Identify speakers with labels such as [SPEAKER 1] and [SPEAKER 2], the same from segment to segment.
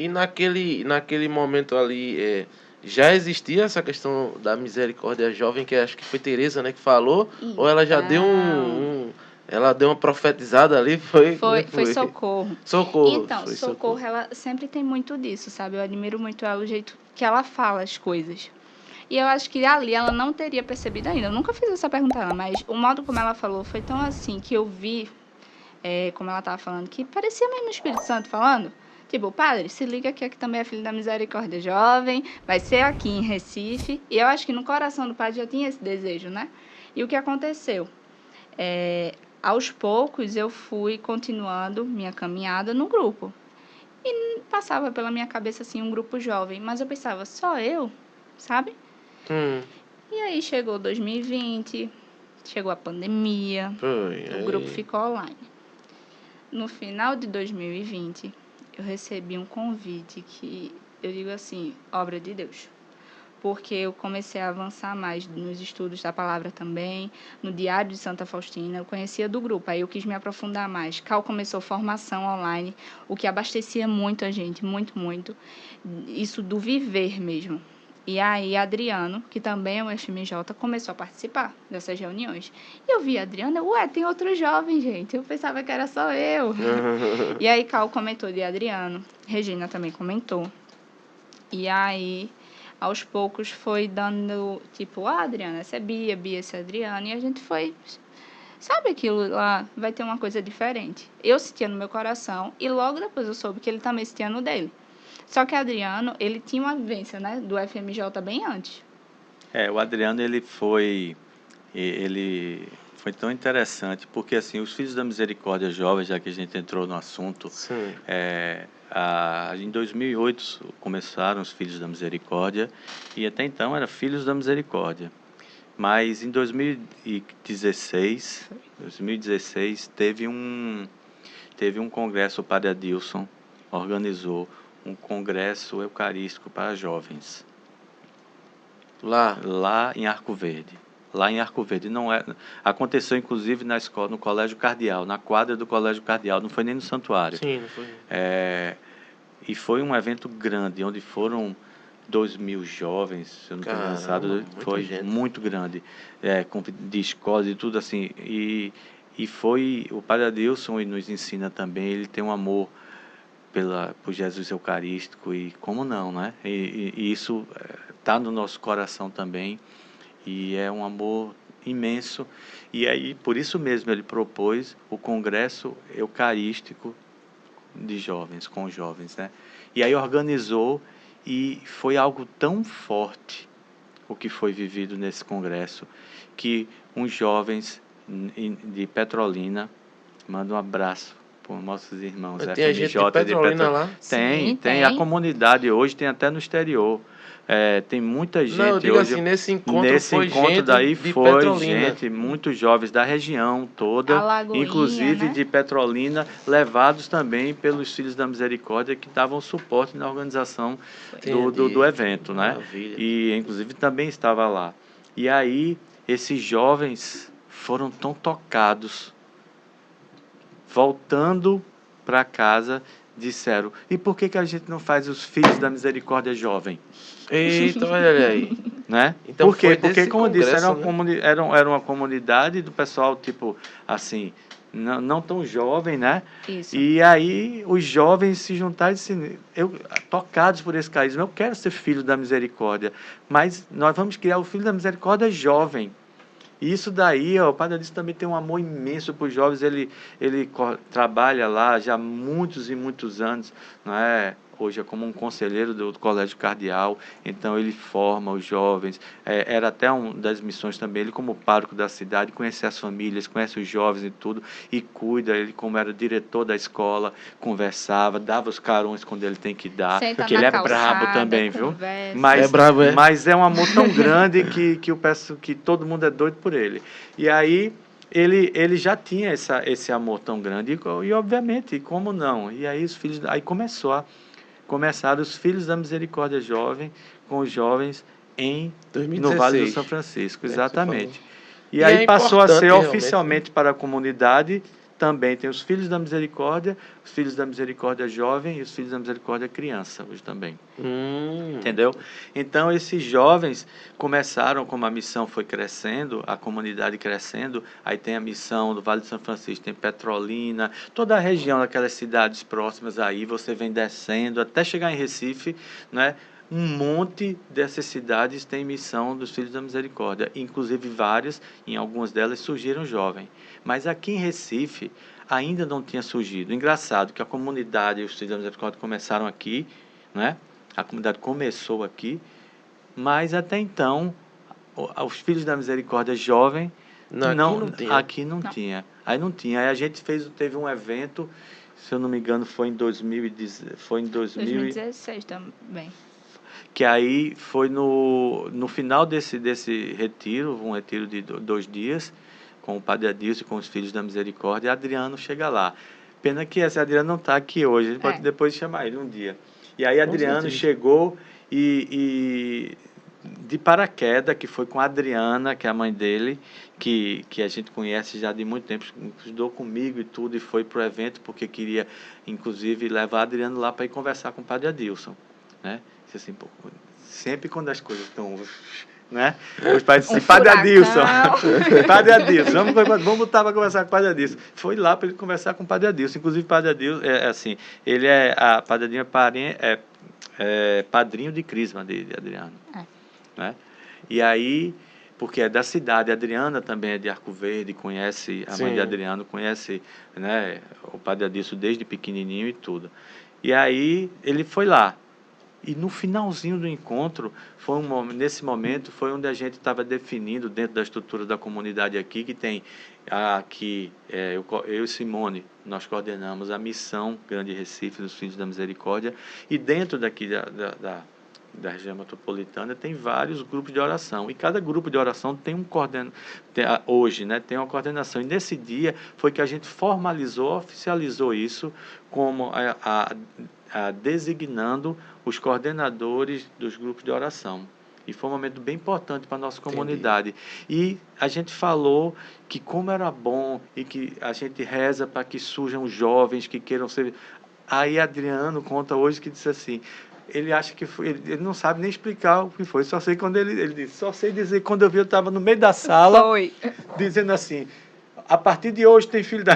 [SPEAKER 1] E naquele momento ali, já existia essa questão da misericórdia jovem, que acho que foi Teresa, né, que falou, ou ela já deu ela deu uma profetizada ali, foi?
[SPEAKER 2] Foi Socorro.
[SPEAKER 1] Socorro.
[SPEAKER 2] Então,
[SPEAKER 1] Foi
[SPEAKER 2] Socorro, ela sempre tem muito disso, sabe? Eu admiro muito ela, o jeito que ela fala as coisas. E eu acho que ali ela não teria percebido ainda. Eu nunca fiz essa pergunta a ela, mas o modo como ela falou foi tão assim que eu vi, como ela estava falando, que parecia mesmo o Espírito Santo falando. Tipo, padre, se liga que aqui também é filho da misericórdia jovem, vai ser aqui em Recife. E eu acho que no coração do padre já tinha esse desejo, né? E o que aconteceu? Aos poucos eu fui continuando minha caminhada no grupo. E passava pela minha cabeça assim um grupo jovem, mas eu pensava, só eu, sabe? E aí chegou 2020, chegou a pandemia, o grupo ficou online. No final de 2020, eu recebi um convite que eu digo assim, obra de Deus. Porque eu comecei a avançar mais nos estudos da palavra também, no Diário de Santa Faustina, eu conhecia do grupo, aí eu quis me aprofundar mais. Cal começou formação online, o que abastecia muito a gente, muito, muito, isso do viver mesmo. E aí Adriano, que também é um FMJ, começou a participar dessas reuniões. E eu vi a Adriana, tem outro jovem, gente, eu pensava que era só eu. E aí Cal comentou de Adriano, Regina também comentou. E aí aos poucos foi dando, tipo, Adriana, essa é Bia, essa é Adriana, e a gente foi, sabe aquilo lá, vai ter uma coisa diferente. Eu sentia no meu coração, e logo depois eu soube que ele também sentia no dele. Só que Adriano, ele tinha uma vivência, né, do FMJ bem antes.
[SPEAKER 3] O Adriano, ele foi tão interessante, porque assim, os Filhos da Misericórdia Jovem, já que a gente entrou no assunto, em 2008 começaram os Filhos da Misericórdia, e até então era Filhos da Misericórdia. Mas em 2016 teve um congresso, o Padre Adilson organizou um congresso eucarístico para jovens. Lá em Arco Verde. Aconteceu inclusive na escola, no Colégio Cardeal, na quadra do Colégio Cardeal, não foi nem no santuário.
[SPEAKER 1] Sim, não foi.
[SPEAKER 3] E foi um evento grande, onde foram 2.000 jovens, se eu não estou enganado, foi muito grande, de escolas e tudo assim. E foi, o Padre Adilson nos ensina também, ele tem um amor por Jesus Eucarístico, e como não, né? E isso está no nosso coração também, e é um amor imenso. E aí, por isso mesmo, ele propôs o Congresso Eucarístico de jovens, com jovens, né? E aí organizou, e foi algo tão forte o que foi vivido nesse congresso, que uns jovens de Petrolina, mando um abraço para os nossos irmãos
[SPEAKER 1] FMJ. Tem gente de Petrolina lá?
[SPEAKER 3] Tem. A comunidade hoje tem até no exterior. Tem muita gente.
[SPEAKER 1] Não, eu digo
[SPEAKER 3] hoje,
[SPEAKER 1] assim, nesse encontro foi
[SPEAKER 3] gente, muitos jovens da região toda, inclusive, né, de Petrolina, levados também pelos Filhos da Misericórdia, que davam suporte na organização do evento, né? E inclusive também estava lá. E aí esses jovens foram tão tocados, voltando para casa, disseram: e por que a gente não faz os Filhos da Misericórdia Jovem?
[SPEAKER 1] Eita, olha aí.
[SPEAKER 3] Né?
[SPEAKER 1] Então,
[SPEAKER 3] por quê? Porque, como eu disse, era uma comunidade do pessoal, tipo, assim, não tão jovem, né?
[SPEAKER 2] Isso.
[SPEAKER 3] E aí os jovens se juntaram e disseram, tocados por esse carisma, eu quero ser filho da misericórdia, mas nós vamos criar o Filho da Misericórdia jovem. E isso daí, o Padre Adilson também tem um amor imenso por jovens, ele trabalha lá já há muitos e muitos anos, não é? Hoje é como um conselheiro do Colégio Cardeal, então ele forma os jovens, era até uma das missões também, ele como pároco da cidade, conhece as famílias, conhece os jovens e tudo, e cuida, ele como era diretor da escola, conversava, dava os carões quando ele tem que dar, porque ele é brabo também, viu? Mas é um amor tão grande que eu peço que todo mundo é doido por ele. E aí ele já tinha esse amor tão grande, e obviamente, como não? E aí os filhos, aí começaram os Filhos da Misericórdia Jovem, com os jovens no Vale do São Francisco, exatamente. E aí passou a ser oficialmente para a comunidade também tem os Filhos da Misericórdia, os Filhos da Misericórdia Jovem e os Filhos da Misericórdia Criança, hoje também. Entendeu? Então, esses jovens começaram, como a missão foi crescendo, a comunidade crescendo, aí tem a missão do Vale de São Francisco, tem Petrolina, toda a região daquelas cidades próximas aí, você vem descendo até chegar em Recife, né? Um monte dessas cidades tem missão dos Filhos da Misericórdia, inclusive várias, em algumas delas surgiram jovens. Mas aqui em Recife ainda não tinha surgido. Engraçado que a comunidade e os Filhos da Misericórdia começaram aqui, né? A comunidade começou aqui, mas até então os Filhos da Misericórdia Jovem aqui não tinha. Aí não tinha. Aí a gente teve um evento, se eu não me engano, foi em
[SPEAKER 2] 2016 também.
[SPEAKER 3] Que aí foi no final desse retiro, um retiro de 2 dias, com o Padre Adilson e com os Filhos da Misericórdia, e Adriano chega lá. Pena que esse Adriano não está aqui hoje, a gente pode depois chamar ele um dia. E aí Adriano chegou e de paraquedas, que foi com a Adriana, que é a mãe dele, que a gente conhece já de muito tempo, estudou comigo e tudo, e foi para o evento porque queria, inclusive, levar Adriano lá para ir conversar com o Padre Adilson, né? Assim, sempre quando as coisas estão, né? Os pais disseram, Padre Adilson, Padre Adilson, vamos botar para conversar com o Padre Adilson. Foi lá para ele conversar com o Padre Adilson. Inclusive, o Padre Adilson, assim, Padre Adilson é padrinho de crisma de Adriano. Né? E aí, porque é da cidade, a Adriana também é de Arco Verde, conhece, a mãe de Adriano conhece, né, o Padre Adilson desde pequenininho e tudo. E aí, ele foi lá. E no finalzinho do encontro, nesse momento, foi onde a gente estava definindo, dentro da estrutura da comunidade aqui, que tem aqui, eu e Simone, nós coordenamos a missão Grande Recife dos Filhos da Misericórdia, e dentro daqui da região metropolitana tem vários grupos de oração, e cada grupo de oração tem hoje, né, tem uma coordenação, e nesse dia foi que a gente oficializou isso como designando os coordenadores dos grupos de oração. E foi um momento bem importante para a nossa comunidade. E a gente falou que como era bom e que a gente reza para que surjam jovens que queiram ser... Aí Adriano conta hoje que disse assim, ele acha que foi, ele não sabe nem explicar o que foi, só sei quando ele disse, só sei dizer que quando eu estava no meio da sala, dizendo assim, a partir de hoje tem filho da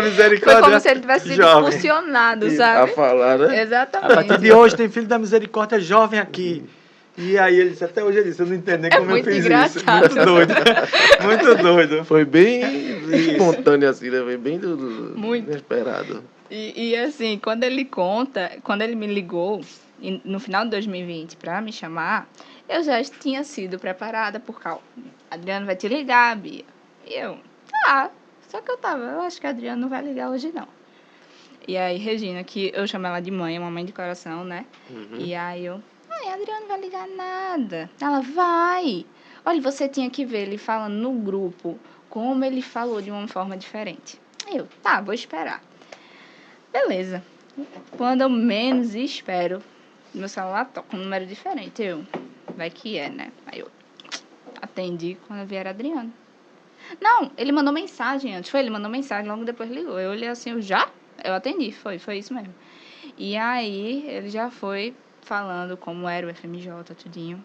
[SPEAKER 3] Misericórdia.
[SPEAKER 2] Foi como se ele tivesse sido impulsionado, sabe?
[SPEAKER 1] A falar, né?
[SPEAKER 2] Exatamente.
[SPEAKER 3] A partir de hoje tem filho da Misericórdia jovem aqui. E aí ele disse, até hoje ele disse, eu não entendo nem como eu fiz
[SPEAKER 2] engraçado.
[SPEAKER 3] Isso. Muito doido. Muito doido.
[SPEAKER 1] Foi bem espontâneo assim, né? Foi bem
[SPEAKER 2] muito
[SPEAKER 1] inesperado.
[SPEAKER 2] E assim, quando ele me ligou, no final de 2020, para me chamar, eu já tinha sido preparada por causa. Adriano vai te ligar, Bia. E eu... só que eu acho que a Adriana não vai ligar hoje, não. E aí, Regina, que eu chamo ela de mãe, é uma mãe de coração, né? E aí a Adriana não vai ligar nada. Ela vai. Olha, você tinha que ver ele falando no grupo, como ele falou de uma forma diferente. Eu, vou esperar. Beleza. Quando eu menos espero, meu celular toca um número diferente. Vai que é, né? Aí eu atendi quando eu vi era Adriano. Não, ele mandou mensagem antes. Ele mandou mensagem, logo depois ligou. Eu olhei assim, eu atendi, foi isso mesmo. E aí, ele já foi falando como era o FMJ, tudinho.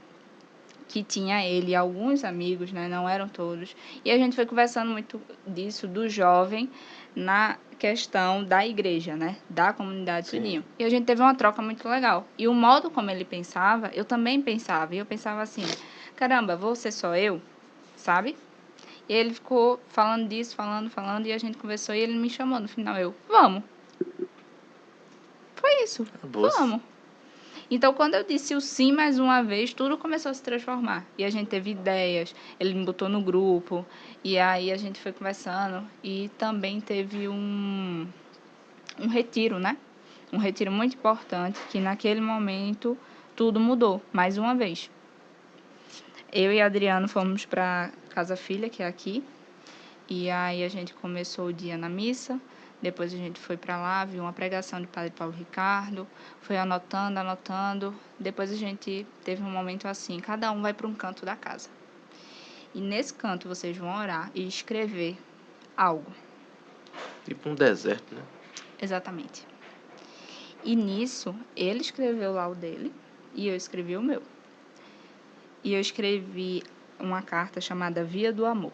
[SPEAKER 2] Que tinha ele e alguns amigos, né? Não eram todos. E a gente foi conversando muito disso, do jovem, na questão da igreja, né? Da comunidade, tudinho. E a gente teve uma troca muito legal. E o modo como ele pensava, eu também pensava. E eu pensava assim, caramba, vou ser só eu? Sabe? E ele ficou falando disso, falando, e a gente conversou, e ele me chamou no final, vamos. Foi isso, vamos. Então, quando eu disse o sim mais uma vez, tudo começou a se transformar. E a gente teve ideias, ele me botou no grupo, e aí a gente foi conversando, e também teve um retiro, né? Um retiro muito importante, que naquele momento tudo mudou, mais uma vez. Eu e Adriano fomos para Casa Filha, que é aqui, e aí a gente começou o dia na missa, depois a gente foi para lá, viu uma pregação de Padre Paulo Ricardo, foi anotando, depois a gente teve um momento assim, cada um vai para um canto da casa. E nesse canto vocês vão orar e escrever algo.
[SPEAKER 1] Tipo um deserto, né?
[SPEAKER 2] Exatamente. E nisso, ele escreveu lá o dele e eu escrevi o meu. E eu escrevi uma carta chamada Via do Amor,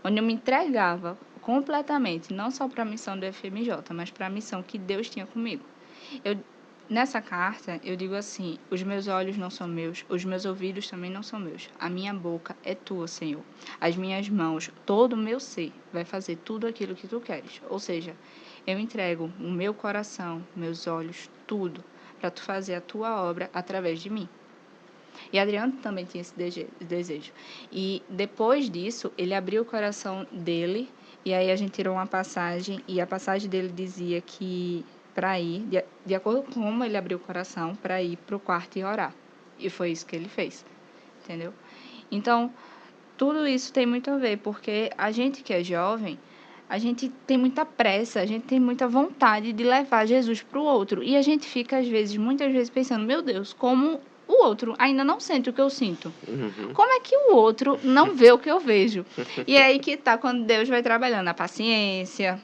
[SPEAKER 2] onde eu me entregava completamente, não só para a missão do FMJ, mas para a missão que Deus tinha comigo. Nessa carta, eu digo assim: os meus olhos não são meus, os meus ouvidos também não são meus. A minha boca é tua, Senhor. As minhas mãos, todo o meu ser, vai fazer tudo aquilo que tu queres. Ou seja, eu entrego o meu coração, meus olhos, tudo, para tu fazer a tua obra através de mim. E Adriano também tinha esse desejo. E depois disso, ele abriu o coração dele, e aí a gente tirou uma passagem, e a passagem dele dizia que para ir, de acordo com como ele abriu o coração, para ir para o quarto e orar. E foi isso que ele fez, entendeu? Então, tudo isso tem muito a ver, porque a gente que é jovem, a gente tem muita pressa, a gente tem muita vontade de levar Jesus para o outro. E a gente fica, muitas vezes, pensando: meu Deus, como o outro ainda não sente o que eu sinto? Como é que o outro não vê o que eu vejo? E é aí que tá quando Deus vai trabalhando a paciência.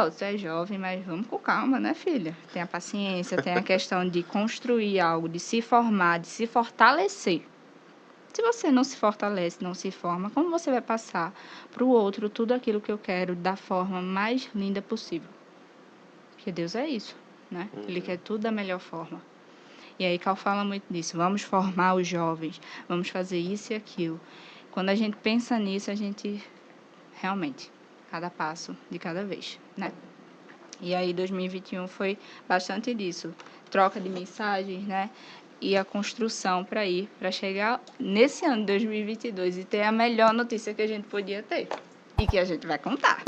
[SPEAKER 2] Você é jovem, mas vamos com calma, né, filha? Tem a paciência, tem a questão de construir algo, de se formar, de se fortalecer. Se você não se fortalece, não se forma, como você vai passar para o outro tudo aquilo que eu quero da forma mais linda possível? Porque Deus é isso, né? Ele quer tudo da melhor forma. E aí Cal fala muito disso. Vamos formar os jovens, vamos fazer isso e aquilo. Quando a gente pensa nisso, a gente realmente, cada passo de cada vez, né? E aí 2021 foi bastante disso. Troca de mensagens, né? E a construção para chegar nesse ano de 2022 e ter a melhor notícia que a gente podia ter. E que a gente vai contar.